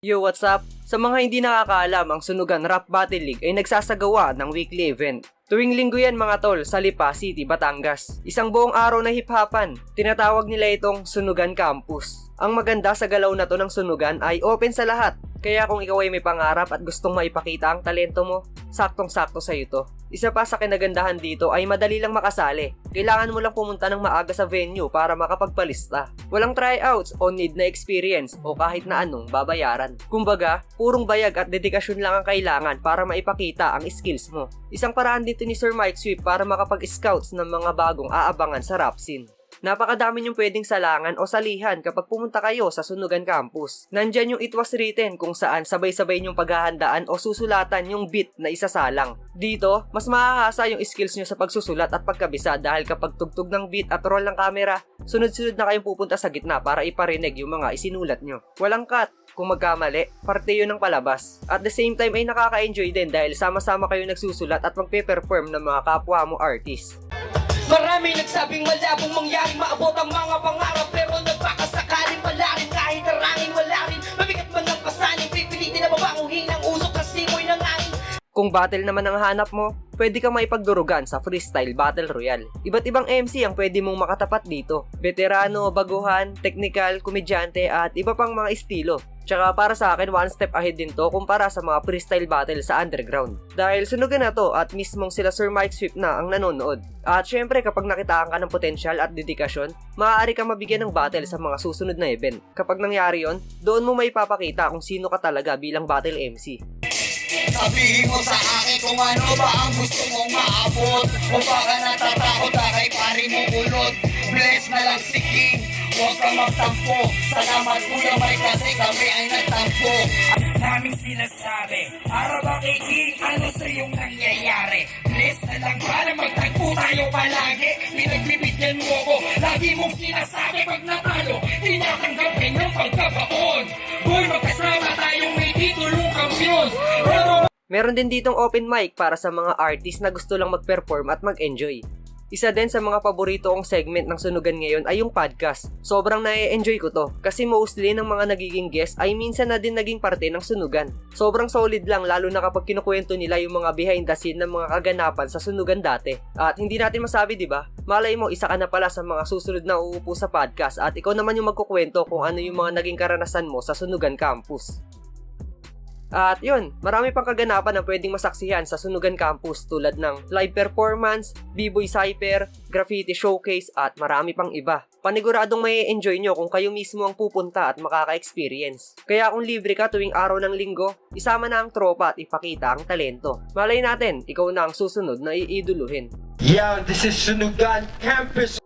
Yo, what's up? Sa mga hindi nakakaalam, ang Sunugan Rap Battle League ay nagsasagawa ng weekly event. Tuwing linggo yan mga tol sa Lipa City, Batangas. Isang buong araw na hip-hopan. Tinatawag nila itong Sunugan Campus. Ang maganda sa galaw na to ng Sunugan ay open sa lahat. Kaya kung ikaw ay may pangarap at gustong maipakita ang talento mo, saktong-sakto sa iyo to. Isa pa sa kinagandahan dito ay madali lang makasali. Kailangan mo lang pumunta ng maaga sa venue para makapagpalista. Walang tryouts o need na experience o kahit na anong babayaran. Kumbaga, purong bayag at dedikasyon lang ang kailangan para maipakita ang skills mo. Isang paraan dito ni Sir Mike Swift para makapag-scouts ng mga bagong aabangan sa rap scene. Napakadami niyong pwedeng salangan o salihan kapag pumunta kayo sa Sunugan Campus. Nandyan yung It Was Written kung saan sabay-sabay niyong paghahandaan o susulatan yung beat na isasalang. Dito, mas mahahasa yung skills niyo sa pagsusulat at pagkabisa dahil kapag tugtog ng beat at roll ng camera, sunod-sunod na kayong pupunta sa gitna para iparinig yung mga isinulat niyo. Walang cut. Kung magkamali, parte yun ng palabas. At the same time ay nakaka-enjoy din dahil sama-sama kayo nagsusulat at magpe-perform ng mga kapwa mo artist. Marami nagsabing malabong mangyaring maabot ang mga pangarap, pero nagpakasakaling wala rin, kahit harangin wala rin. Mabigat man ang pasanin, pipilitin na babanguhin ang usok sa simoy ng hangin. Kung battle naman ang hanap mo, pwede kang maipagdurugan sa Freestyle Battle Royale. Iba't ibang MC ang pwede mong makatapat dito. Veterano, baguhan, technical, komedyante at iba pang mga estilo. Tsaka para sa akin, one step ahead din to kumpara sa mga freestyle battle sa underground. Dahil sunugan na to at mismong sila Sir Mike Swift na ang nanonood. At syempre kapag nakitaan ka ng potensyal at dedikasyon, maaari kang mabigyan ng battle sa mga susunod na event. Kapag nangyari yon, doon mo may papakita kung sino ka talaga bilang battle MC. Sabihin mo sa akin kung ano ba ang gusto mong maabot, o baka natatakot na kay pari mo ulod. Bless na lang si King, huwag kang magtampo. Salamat Kuya Mike kasi kami ay nagtampo. Naming sinasabi, para ba kay King, ano sa iyong nangyayari? Bless na lang para magtagpo tayo palagi. Pinagbibigyan mo ko, lagi mong sinasabi pag natalo, tinatanggapin yung pagkabaon. Boy, magkasama tayong may titulong kampiyon. Meron din ditong open mic para sa mga artist na gusto lang mag-perform at mag-enjoy. Isa din sa mga paborito kong segment ng Sunugan ngayon ay yung podcast. Sobrang na-enjoy ko to kasi mostly ng mga nagiging guest ay minsan na din naging parte ng Sunugan. Sobrang solid lang lalo na kapag kinukwento nila yung mga behind the scene ng mga kaganapan sa Sunugan dati. At hindi natin masabi, di ba? Malay mo isa ka na pala sa mga susunod na uupo sa podcast at ikaw naman yung magkukwento kung ano yung mga naging karanasan mo sa Sunugan Campus. At yun, marami pang kaganapan na pwedeng masaksihan sa Sunugan Campus tulad ng live performance, b-boy cypher, graffiti showcase at marami pang iba. Paniguradong may enjoy nyo kung kayo mismo ang pupunta at makaka-experience. Kaya kung libre ka tuwing araw ng linggo, isama na ang tropa at ipakita ang talento. Malay natin, ikaw na ang susunod na iiduluhin. Yo, this is Sunugan Campus.